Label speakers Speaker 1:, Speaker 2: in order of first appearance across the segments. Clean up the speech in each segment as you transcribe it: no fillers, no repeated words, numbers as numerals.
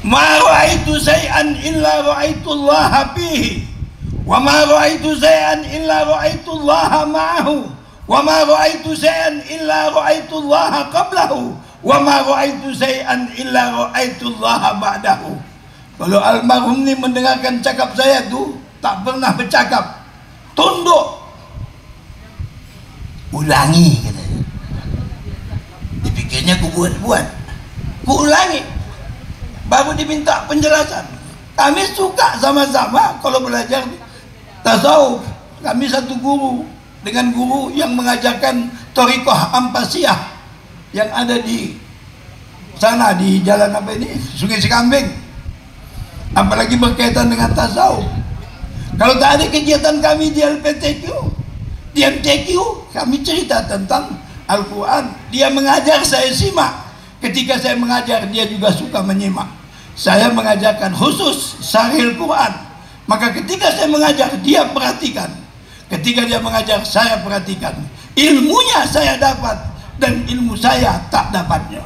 Speaker 1: ma ra'aitu syai'an illa ra'aitullaha fihi, wa ma ra'aitu syai'an illa ra'aitullaha ma'ahu, wa ma ra'aitu syai'an illa ra'aitullaha qablahu, wa ma ra'aitu syai'an illa ra'aitullaha ba'dahu. Kalau almarhum ni mendengarkan cakap saya tu tak pernah bercakap, tunduk, ulangi katanya. Dipikirnya ku buat, ku ulangi, baru diminta penjelasan. Kami suka sama-sama kalau belajar tasawuf. Kami satu guru dengan guru yang mengajarkan Thariqah Ampasiyah yang ada di sana, di jalan apa ini, Sungai Cikambing. Apalagi berkaitan dengan tasawuf. Kalau tak ada kegiatan kami di LPTQ, di MTQ, kami cerita tentang Al-Quran. Dia mengajar, saya simak. Ketika saya mengajar, dia juga suka menyimak. Saya mengajarkan khusus Syarhil Quran, maka ketika saya mengajar, dia perhatikan. Ketika dia mengajar, saya perhatikan. Ilmunya saya dapat, dan ilmu saya tak dapatnya.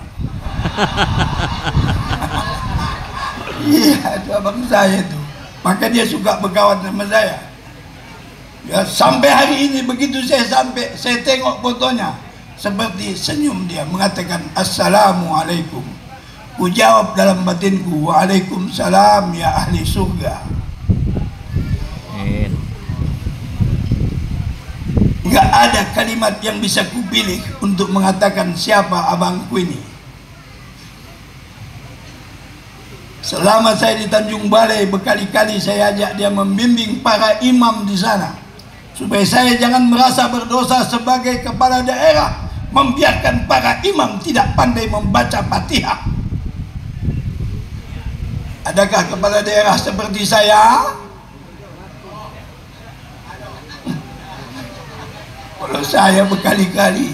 Speaker 1: Iya, itu abang saya itu. Maka dia suka berkawan sama saya. Ya, sampai hari ini begitu saya tengok fotonya, seperti senyum dia mengatakan Assalamualaikum. Ku jawab dalam batinku, Waalaikumsalam ya ahli surga. Enggak ada kalimat yang bisa kupilih untuk mengatakan siapa abangku ini. Selama saya di Tanjung Balai, berkali-kali saya ajak dia membimbing para imam di sana, supaya saya jangan merasa berdosa sebagai kepala daerah membiarkan para imam tidak pandai membaca Fatihah. Adakah kepala daerah seperti saya? Kalau saya berkali-kali,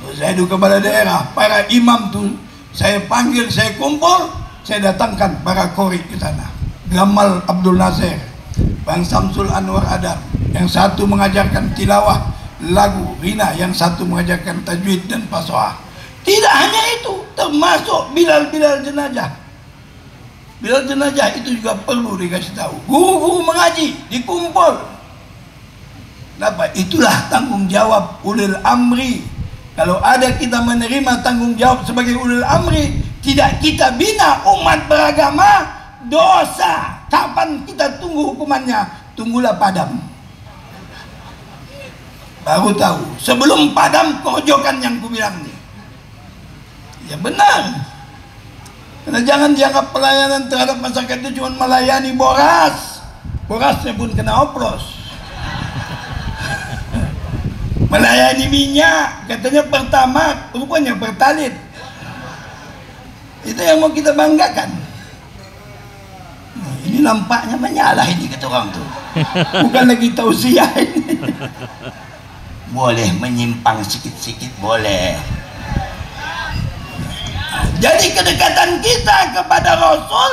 Speaker 1: kalau saya itu kepala daerah, para imam tuh saya panggil, saya kumpul, saya datangkan para qori ke sana. Gamal Abdul Nasir, Bang Samsul Anwar Adam, yang satu mengajarkan tilawah lagu Rina, yang satu mengajarkan tajwid dan fasahah. Tidak hanya itu, termasuk Bilal jenazah. Bilal jenazah itu juga perlu dikasih tahu. Guru-guru mengaji dikumpul. Kenapa? Itulah tanggung jawab ulil amri. Kalau ada kita menerima tanggung jawab sebagai ulil amri, tidak kita bina umat beragama, dosa. Kapan kita tunggu hukumannya? Tunggulah padam, baru tahu. Sebelum padam, kerojokan yang kubilang ini. Ya benar. Karena jangan dianggap pelayanan terhadap masyarakat itu cuma melayani boras. Borasnya pun kena oplos. Melayani minyak, katanya pertama, rupanya pertalit. Itu yang mau kita banggakan. Nah, ini nampaknya menyalah ini kata orang tuh. Bukan lagi tausiah ini. Boleh menyimpang sedikit-sedikit, boleh. Nah, jadi kedekatan kita kepada Rasul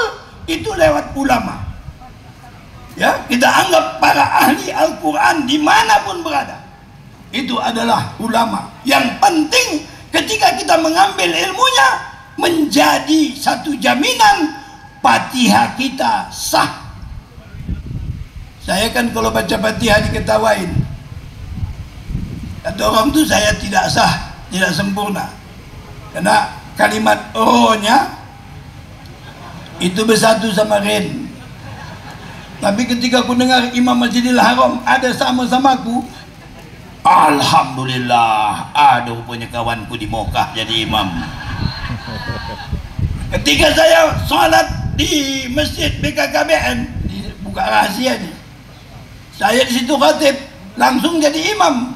Speaker 1: itu lewat ulama. Ya, kita anggap para ahli Al-Quran dimanapun berada, itu adalah ulama. Yang penting ketika kita mengambil ilmunya, menjadi satu jaminan Fatihah kita sah. Saya kan kalau baca Fatihah diketawain, kata orang tuh saya tidak sah, tidak sempurna, karena kalimat rohnya itu bersatu sama ren. Tapi ketika aku dengar Imam Masjidil Haram ada sama-samaku, alhamdulillah, ada rupanya kawanku di Mekah jadi imam. Ketika saya sholat di masjid BKKBN, buka rahasia nih, saya di situ khatib, langsung jadi imam.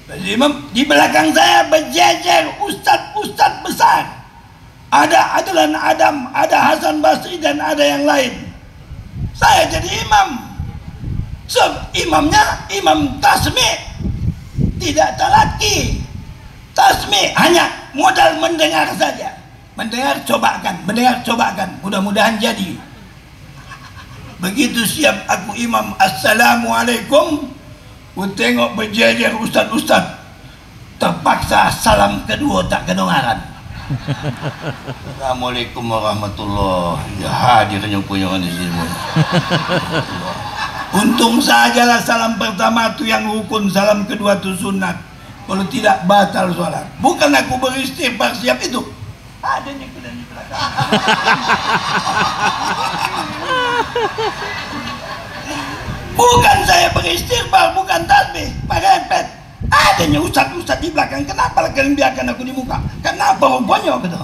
Speaker 1: Jadi imam, di belakang saya berjejer ustadz besar. Ada Adlan Adam, ada Hasan Basri, dan ada yang lain. Saya jadi imam. Imamnya imam tasmi', tidak talaki. Tasmi' hanya modal mendengar saja. Mendengar cobakan, mudah-mudahan jadi. Begitu siap aku imam, assalamualaikum, ku tengok berjejer ustaz-ustaz, terpaksa salam kedua tak kedengaran. Assalamualaikum warahmatullahi. Ya hadirnya punya di sini. Untung sajalah salam pertama itu yang rukun, salam kedua itu sunat. Kalau tidak batal sholat. Bukan aku beristighfar siap itu. Adanya kalian di belakang. Bukan saya beristighfar, bukan tasbih, pakai adanya ustaz-ustaz di belakang. Kenapa kalian biarkan aku di muka? Kenapa rupanya gitu?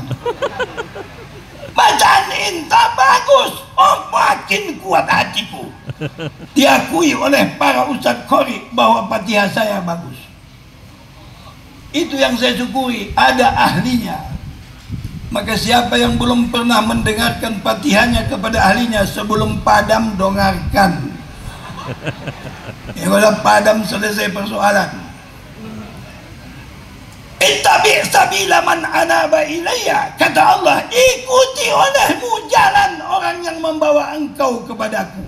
Speaker 1: Bacaan inta bagus, oh makin kuat hatiku. Diakui oleh para ustaz qori bahwa Fatihah saya bagus. Itu yang saya syukuri, ada ahlinya. Maka siapa yang belum pernah mendengarkan Fatihahnya kepada ahlinya sebelum padam, dengarkan. Ya kalau padam selesai persoalan. Ittabi' sabila man anaba ilayya, kata Allah, ikuti olehmu jalan orang yang membawa engkau kepadaku.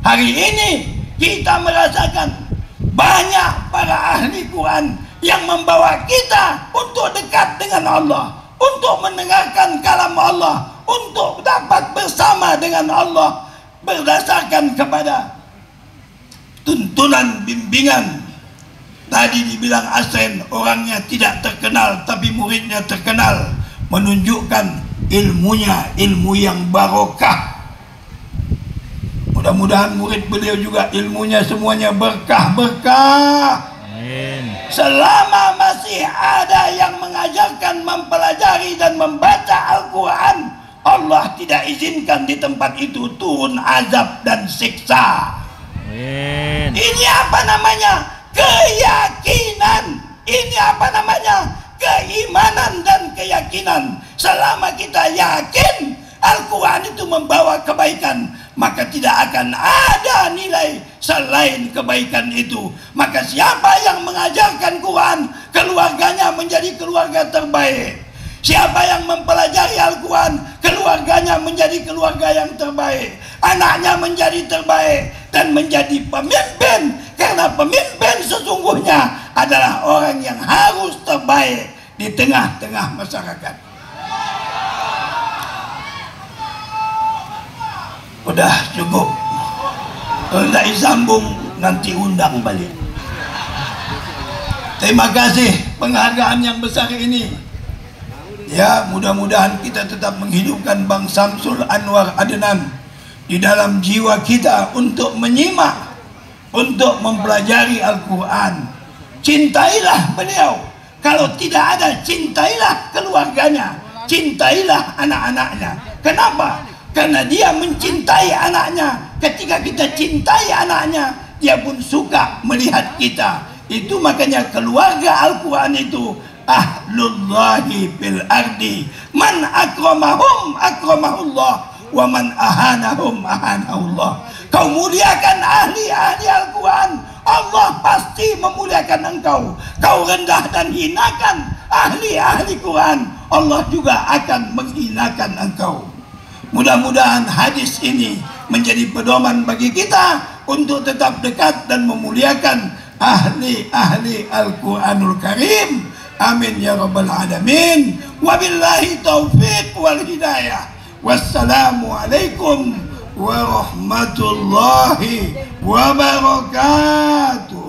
Speaker 1: Hari ini kita merasakan banyak para ahli Quran yang membawa kita untuk dekat dengan Allah, untuk mendengarkan kalam Allah, untuk dapat bersama dengan Allah berdasarkan kepada tuntunan bimbingan. Tadi dibilang Asen orangnya tidak terkenal tapi muridnya terkenal, menunjukkan ilmunya ilmu yang barokah. Mudah-mudahan murid beliau juga ilmunya semuanya berkah-berkah. Selama masih ada yang mengajarkan, mempelajari dan membaca Al-Quran, Allah tidak izinkan di tempat itu turun azab dan siksa. Ini apa namanya? Keyakinan. Ini apa namanya? Keimanan dan keyakinan. Selama kita yakin Al-Quran itu membawa kebaikan, maka tidak akan ada nilai selain kebaikan itu. Maka siapa yang mengajarkan Quran, keluarganya menjadi keluarga terbaik. Siapa yang mempelajari Al-Quran, keluarganya menjadi keluarga yang terbaik. Anaknya menjadi terbaik dan menjadi pemimpin. Karena pemimpin sesungguhnya adalah orang yang harus terbaik di tengah-tengah masyarakat. Udah cukup. Kalau tidak disambung nanti undang balik. Terima kasih penghargaan yang besar ini. Ya, mudah-mudahan kita tetap menghidupkan Bang Samsul Anwar Adnan di dalam jiwa kita untuk menyimak, untuk mempelajari Al-Quran. Cintailah beliau. Kalau tidak ada, cintailah keluarganya, cintailah anak-anaknya. Kenapa? Karena dia mencintai anaknya. Ketika kita cintai anaknya, dia pun suka melihat kita. Itu makanya keluarga Al-Quran itu ahlullahi fil ardi, man akramahum akramahullah, wa man ahanahum ahanahullah. Kau muliakan ahli-ahli Al-Quran, Allah pasti memuliakan engkau. Kau rendah dan hinakan ahli-ahli Quran, Allah juga akan menghinakan engkau. Mudah-mudahan hadis ini menjadi pedoman bagi kita untuk tetap dekat dan memuliakan ahli-ahli Al-Quranul Karim. Amin ya rabbal alamin. Wabillahi taufiq wal hidayah. Wassalamualaikum warahmatullahi wabarakatuh.